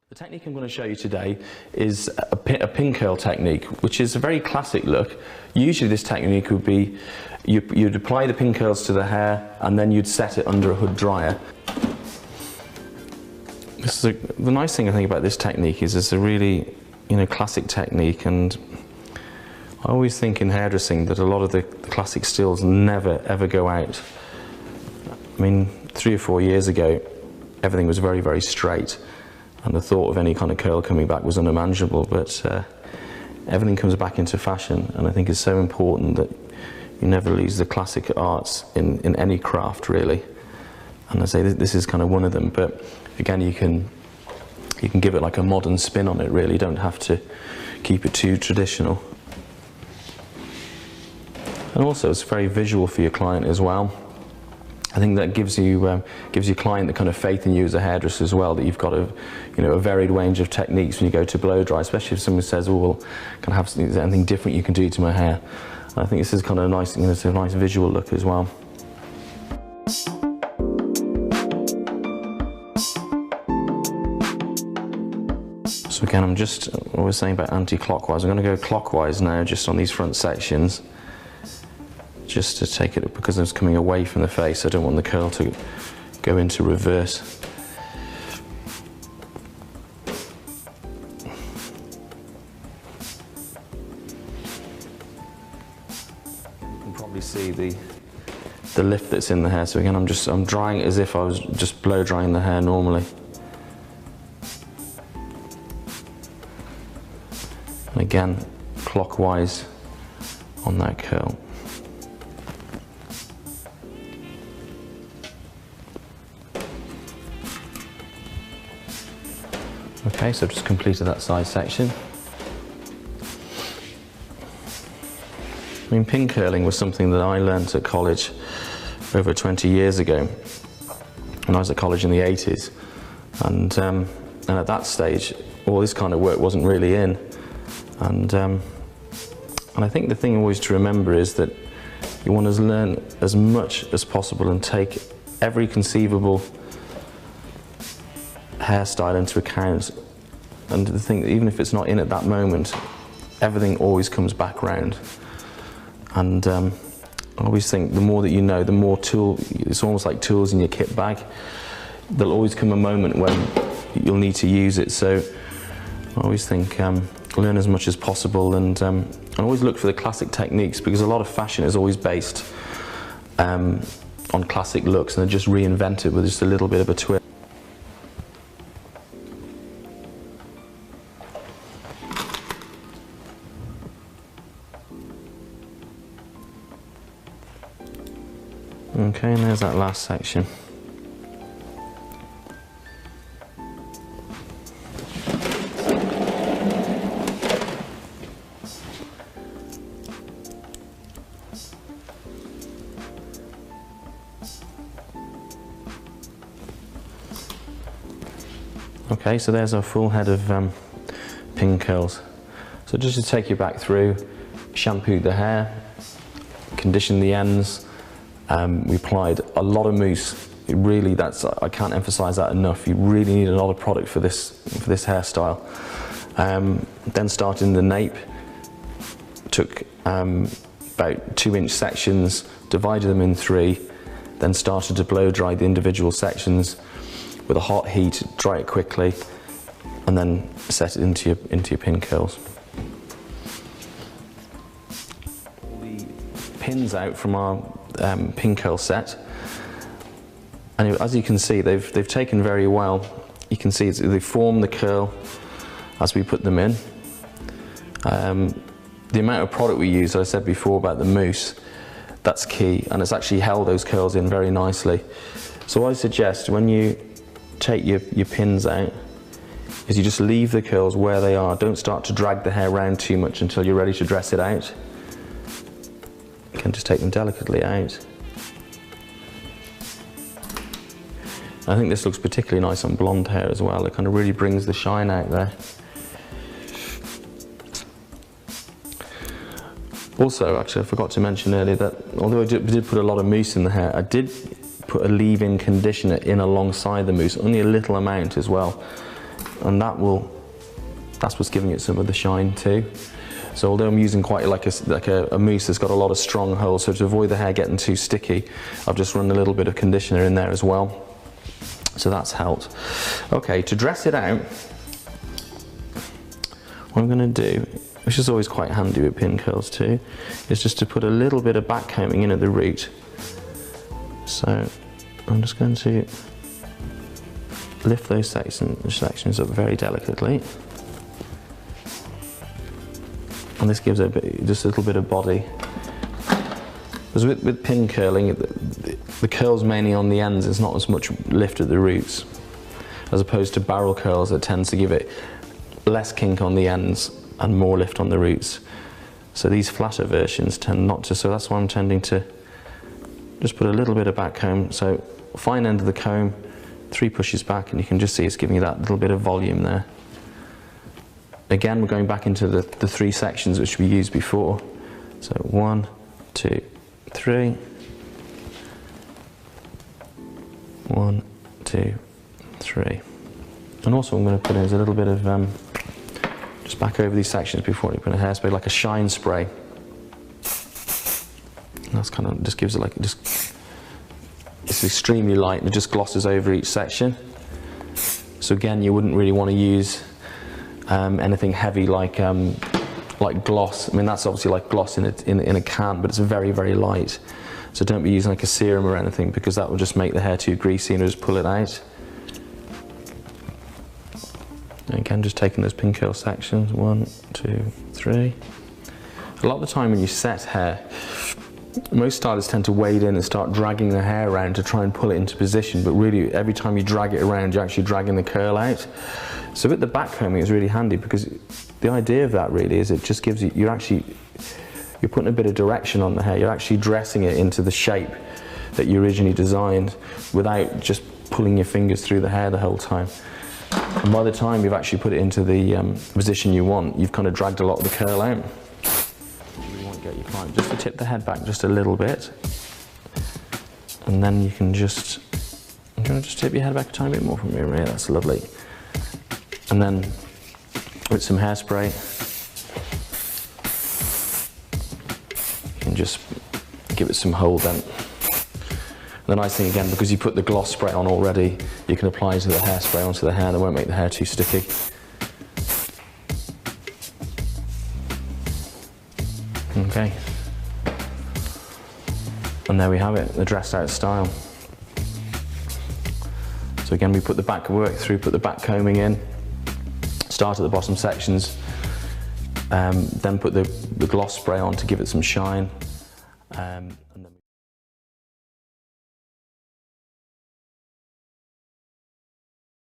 The technique I'm going to show you today is a pin curl technique, which is a very classic look. Usually this technique would be you'd apply the pin curls to the hair and then you'd set it under a hood dryer. The nice thing I think about this technique is it's a really classic technique, and I always think in hairdressing that a lot of the classic stills never ever go out. I mean, 3 or 4 years ago everything was very, very straight, and the thought of any kind of curl coming back was unmanageable, but everything comes back into fashion, and I think it's so important that you never lose the classic arts in any craft, really. And I say this is kind of one of them, but again, you can give it like a modern spin on it, really. You don't have to keep it too traditional. And also it's very visual for your client as well. I think that gives your client the kind of faith in you as a hairdresser as well, that you've got a varied range of techniques when you go to blow dry, especially if someone says, "Oh, well, can I have is there anything different you can do to my hair?" And I think this is kind of a nice, it's a nice visual look as well. So again, I'm just, what I was saying about anti-clockwise, I'm going to go clockwise now, just on these front sections, just to take it, because it's coming away from the face. I don't want the curl to go into reverse. You can probably see the lift that's in the hair. So again, I'm drying it as if I was just blow drying the hair normally. And again, clockwise on that curl. Okay, so I've just completed that side section. I mean, pin curling was something that I learnt at college over 20 years ago, when I was at college in the 80s. And at that stage, all this kind of work wasn't really in. And I think the thing always to remember is that you want to learn as much as possible and take every conceivable hairstyle into account. And the thing, even if it's not in at that moment, everything always comes back round. And I always think the more that you know, the more it's almost like tools in your kit bag. There'll always come a moment when you'll need to use it. So I always think learn as much as possible, and always look for the classic techniques, because a lot of fashion is always based on classic looks, and they're just reinvented with just a little bit of a twist. Okay, and there's that last section. Okay, so there's our full head of pin curls. So just to take you back through, shampooed the hair, conditioned the ends. We applied a lot of mousse. I can't emphasize that enough. You really need a lot of product for this hairstyle. Then started in the nape, took about 2-inch sections, divided them in 3, then started to blow dry the individual sections with a hot heat, dry it quickly, and then set it into your pin curls. The pins out from our pin curl set, and as you can see, they've taken very well. You can see they form the curl as we put them in. The amount of product we use, as I said before about the mousse, that's key, and it's actually held those curls in very nicely. So I suggest when you take your pins out, is you just leave the curls where they are. Don't start to drag the hair around too much until you're ready to dress it out. You can just take them delicately out. I think this looks particularly nice on blonde hair as well. It kind of really brings the shine out there. Also, actually, I forgot to mention earlier that although I did put a lot of mousse in the hair, I did put a leave-in conditioner in alongside the mousse, only a little amount as well, and that's what's giving it some of the shine too. So although I'm using quite like a mousse that's got a lot of strong holes, so to avoid the hair getting too sticky, I've just run a little bit of conditioner in there as well. So that's helped. Okay, to dress it out, what I'm going to do, which is always quite handy with pin curls too, is just to put a little bit of back combing in at the root. So I'm just going to lift those sections up very delicately. And this gives it just a little bit of body. Because with pin curling, the curls mainly on the ends, there's not as much lift at the roots, as opposed to barrel curls that tends to give it less kink on the ends and more lift on the roots. So these flatter versions tend not to, so that's why I'm tending to just put a little bit of back comb. So fine end of the comb, 3 pushes back, and you can just see it's giving you that little bit of volume there. Again, we're going back into the 3 sections which we used before. So 1, 2, 3. 1, 2, 3. And also I'm going to put in a little bit of, just back over these sections before you put a hairspray, like a shine spray. And that's kind of, just gives it like, it's extremely light and it just glosses over each section. So again, you wouldn't really want to use anything heavy like gloss. I mean, that's obviously like gloss in a can, but it's very, very light. So don't be using like a serum or anything, because that will just make the hair too greasy and it'll just pull it out. And again, just taking those pin curl sections, 1, 2, 3. A lot of the time when you set hair, most stylists tend to wade in and start dragging the hair around to try and pull it into position, but really every time you drag it around, you're actually dragging the curl out. So with the back combing, it's really handy, because the idea of that really is it just gives you, you're putting a bit of direction on the hair. You're actually dressing it into the shape that you originally designed without just pulling your fingers through the hair the whole time. And by the time you've actually put it into the position you want, you've kind of dragged a lot of the curl out. You want to get your client just to tip the head back just a little bit, and then you can just, I'm going to just tip your head back a tiny bit more from here. Yeah, that's lovely. And then with some hairspray, you can just give it some hold then. The nice thing again, because you put the gloss spray on already, you can apply it to the hairspray onto the hair and it won't make the hair too sticky. Okay. And there we have it, the dressed out style. So again, we put the back work through, put the back combing in, start at the bottom sections, then put the gloss spray on to give it some shine.